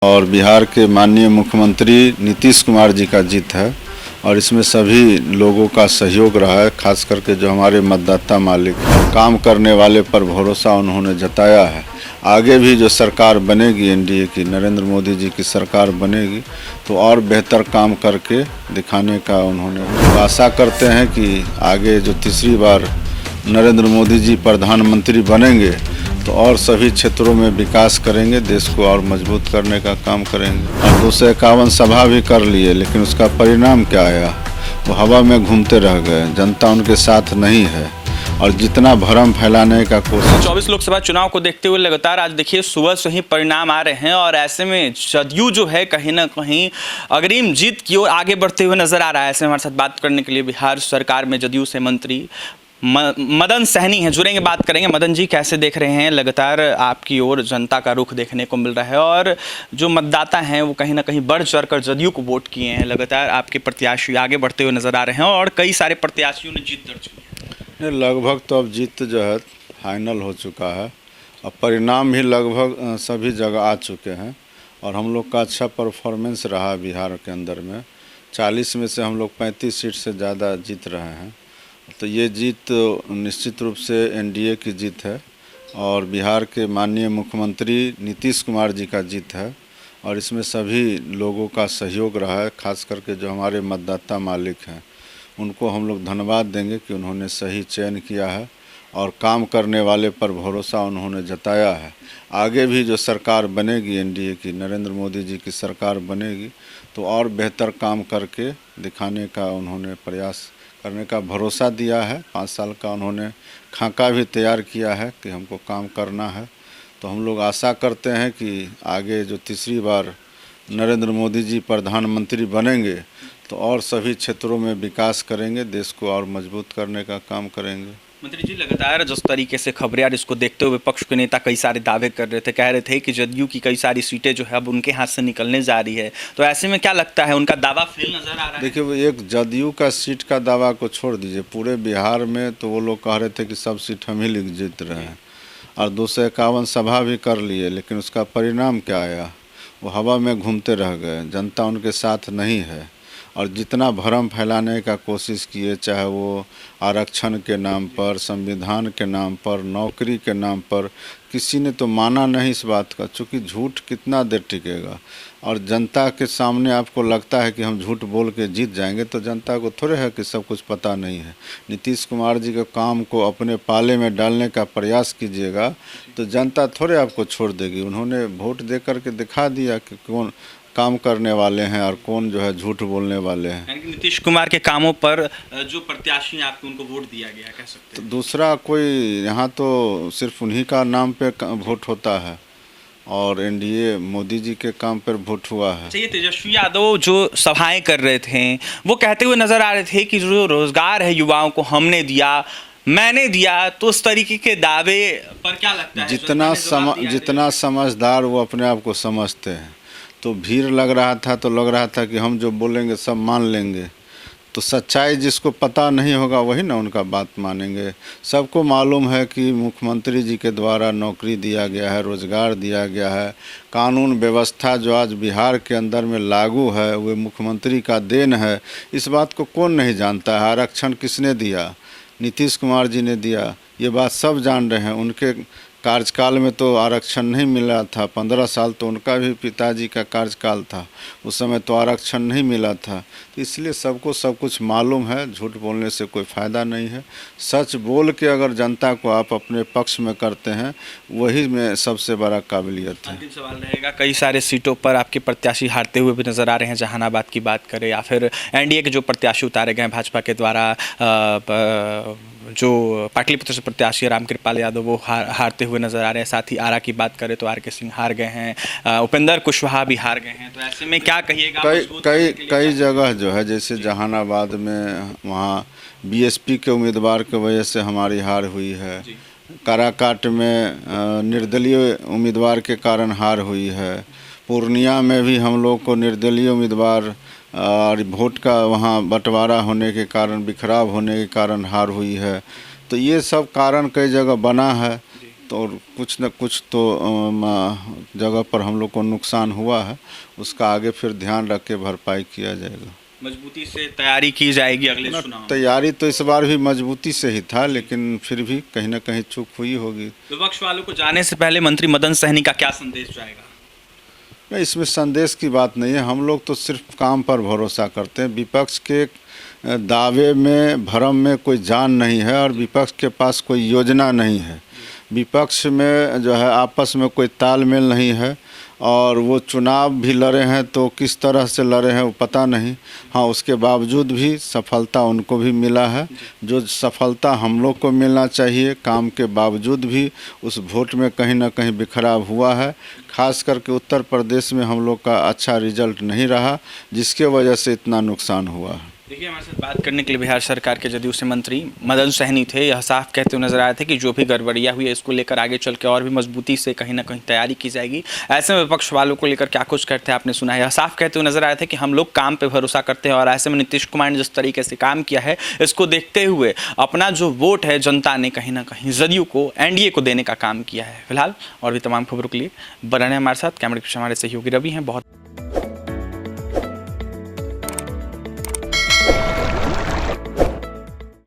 और बिहार के माननीय मुख्यमंत्री नीतीश कुमार जी का जीत है और इसमें सभी लोगों का सहयोग रहा है, खास करके जो हमारे मतदाता मालिक काम करने वाले पर भरोसा उन्होंने जताया है। आगे भी जो सरकार बनेगी एनडीए की, नरेंद्र मोदी जी की सरकार बनेगी तो और बेहतर काम करके दिखाने का उन्होंने आशा करते हैं कि आगे जो तीसरी बार नरेंद्र मोदी जी प्रधानमंत्री बनेंगे तो और सभी क्षेत्रों में विकास करेंगे, देश को और मजबूत करने का काम करेंगे। और 251 सभा भी कर लिए, लेकिन उसका परिणाम क्या आया? वो हवा में घूमते रह गए, जनता उनके साथ नहीं है और जितना भ्रम फैलाने का कोशिश। 24 लोकसभा चुनाव को देखते हुए लगातार आज देखिए सुबह से ही परिणाम आ रहे हैं और ऐसे में जदयू जो है कहीं ना कहीं अग्रिम जीत की ओर आगे बढ़ते हुए नजर आ रहा है। ऐसे हमारे साथ बात करने के लिए बिहार सरकार में जदयू से मंत्री मदन सहनी हैं, जुड़ेंगे, बात करेंगे। मदन जी, कैसे देख रहे हैं? लगातार आपकी ओर जनता का रुख देखने को मिल रहा है और जो मतदाता हैं वो कहीं ना कहीं बढ़ चढ़ कर जदयू को वोट किए हैं। लगातार आपके प्रत्याशी आगे बढ़ते हुए नजर आ रहे हैं और कई सारे प्रत्याशियों ने जीत दर्ज की है। लगभग तो अब जीत जो है फाइनल हो चुका है और परिणाम भी लगभग सभी जगह आ चुके हैं और हम लोग का अच्छा परफॉर्मेंस रहा बिहार के अंदर में। 40 में से हम लोग 35 सीट से ज़्यादा जीत रहे हैं, तो ये जीत निश्चित रूप से एनडीए की जीत है और बिहार के माननीय मुख्यमंत्री नीतीश कुमार जी का जीत है और इसमें सभी लोगों का सहयोग रहा है, खास करके जो हमारे मतदाता मालिक हैं उनको हम लोग धन्यवाद देंगे कि उन्होंने सही चयन किया है और काम करने वाले पर भरोसा उन्होंने जताया है। आगे भी जो सरकार बनेगी एनडीए की, नरेंद्र मोदी जी की सरकार बनेगी तो और बेहतर काम करके दिखाने का उन्होंने प्रयास करने का भरोसा दिया है। 5 साल का उन्होंने खाका भी तैयार किया है कि हमको काम करना है। तो हम लोग आशा करते हैं कि आगे जो तीसरी बार नरेंद्र मोदी जी प्रधानमंत्री बनेंगे तो और सभी क्षेत्रों में विकास करेंगे, देश को और मजबूत करने का काम करेंगे। मंत्री जी, लगातार जिस तरीके से खबरें आ रही इसको देखते हुए विपक्ष के नेता कई सारे दावे कर रहे थे, कह रहे थे कि जदयू की कई सारी सीटें जो है अब उनके हाथ से निकलने जा रही है, तो ऐसे में क्या लगता है उनका दावा फेल नजर आ रहा है? देखिए, वो एक जदयू का सीट का दावा को छोड़ दीजिए, पूरे बिहार में तो वो लोग कह रहे थे कि सब सीट हम ही जीत रहे हैं और 251 सभा भी कर लिए, लेकिन उसका परिणाम क्या आया? वो हवा में घूमते रह गए, जनता उनके साथ नहीं है और जितना भ्रम फैलाने का कोशिश किए, चाहे वो आरक्षण के नाम पर, संविधान के नाम पर, नौकरी के नाम पर, किसी ने तो माना नहीं इस बात का। चूँकि झूठ कितना देर टिकेगा और जनता के सामने आपको लगता है कि हम झूठ बोल के जीत जाएंगे, तो जनता को थोड़े है कि सब कुछ पता नहीं है। नीतीश कुमार जी के काम को अपने पाले में डालने का प्रयास कीजिएगा तो जनता थोड़े आपको छोड़ देगी। उन्होंने वोट दे करके दिखा दिया कि कौन काम करने वाले हैं और कौन जो है झूठ बोलने वाले हैं। यानी कि नीतीश कुमार के कामों पर जो प्रत्याशी हैं आपको उनको वोट दिया गया, कह सकते हैं। तो दूसरा कोई यहाँ तो सिर्फ उन्हीं का नाम पे वोट होता है और एनडीए मोदी जी के काम पर वोट हुआ है। ये तेजस्वी यादव जो सभाएं कर रहे थे वो कहते हुए नजर आ रहे थे कि जो रोजगार है युवाओं को हमने दिया, मैंने दिया, तो उस तरीके के दावे पर क्या लगता है? जितना समझदार वो अपने आप को समझते हैं, तो भीड़ लग रहा था कि हम जो बोलेंगे सब मान लेंगे। तो सच्चाई जिसको पता नहीं होगा वही ना उनका बात मानेंगे। सबको मालूम है कि मुख्यमंत्री जी के द्वारा नौकरी दिया गया है, रोजगार दिया गया है, कानून व्यवस्था जो आज बिहार के अंदर में लागू है वो मुख्यमंत्री का देन है। इस बात को कौन नहीं जानता है? आरक्षण किसने दिया? नीतीश कुमार जी ने दिया, ये बात सब जान रहे हैं। उनके कार्यकाल में तो आरक्षण नहीं मिला था, 15 साल तो उनका भी पिताजी का कार्यकाल था, उस समय तो आरक्षण नहीं मिला था। तो इसलिए सबको सब कुछ मालूम है, झूठ बोलने से कोई फ़ायदा नहीं है। सच बोल के अगर जनता को आप अपने पक्ष में करते हैं वही में सबसे बड़ा काबिलियत है। अंतिम सवाल रहेगा, कई सारे सीटों पर आपके प्रत्याशी हारते हुए भी नजर आ रहे हैं, जहानाबाद की बात करें या फिर एनडीए के जो प्रत्याशी उतारे गए भाजपा के द्वारा, जो पाटलिपुत्र से प्रत्याशी रामकृपाल यादव वो हारते हुए नजर आ रहे हैं। साथ ही आरा की बात करें तो आर के सिंह हार गए हैं, उपेंद्र कुशवाहा भी हार गए हैं। तो ऐसे में क्या कहिएगा? कई जगह जो है, जैसे जहानाबाद में वहाँ बीएसपी के उम्मीदवार की वजह से हमारी हार हुई है। काराकाट में निर्दलीय उम्मीदवार के कारण हार हुई है। पूर्णिया में भी हम लोग को निर्दलीय उम्मीदवार और वोट का वहाँ बंटवारा होने के कारण, बिखराव होने के कारण हार हुई है। तो ये सब कारण कई जगह बना है। तो और कुछ न कुछ तो जगह पर हम लोग को नुकसान हुआ है, उसका आगे फिर ध्यान रख के भरपाई किया जाएगा। मजबूती से तैयारी की जाएगी अगले चुनाव में। तैयारी तो इस बार भी मजबूती से ही था, लेकिन फिर भी कहीं ना कहीं चूक हुई होगी। विपक्ष वालों को जाने से पहले मंत्री मदन सहनी का क्या संदेश जाएगा? नहीं, इसमें संदेश की बात नहीं है। हम लोग तो सिर्फ काम पर भरोसा करते हैं। विपक्ष के दावे में, भरम में कोई जान नहीं है और विपक्ष के पास कोई योजना नहीं है। विपक्ष में जो है आपस में कोई तालमेल नहीं है और वो चुनाव भी लड़े हैं तो किस तरह से लड़े हैं वो पता नहीं। हाँ, उसके बावजूद भी सफलता उनको भी मिला है, जो सफलता हम लोग को मिलना चाहिए। काम के बावजूद भी उस वोट में कहीं ना कहीं बिखराव हुआ है। खास करके उत्तर प्रदेश में हम लोग का अच्छा रिजल्ट नहीं रहा, जिसके वजह से इतना नुकसान हुआ है। देखिए, हमारे साथ बात करने के लिए बिहार सरकार के जदयू से मंत्री मदन सहनी थे। यह साफ कहते हुए नजर आए थे कि जो भी गड़बड़ियाँ हुई है इसको लेकर आगे चल के और भी मजबूती से कहीं ना कहीं तैयारी की जाएगी। ऐसे में विपक्ष वालों को लेकर क्या कुछ कहते हैं आपने सुना है। यह साफ कहते हुए नजर आए थे कि हम लोग काम पे भरोसा करते हैं और ऐसे में नीतीश कुमार ने जिस तरीके से काम किया है इसको देखते हुए अपना जो वोट है जनता ने कहीं ना कहीं जदयू को, एनडीए को देने का काम किया है। फिलहाल और भी तमाम खबरों के लिए बने रहें हमारे साथ। कैमरे के हमारे सहयोगी रवि हैं। बहुत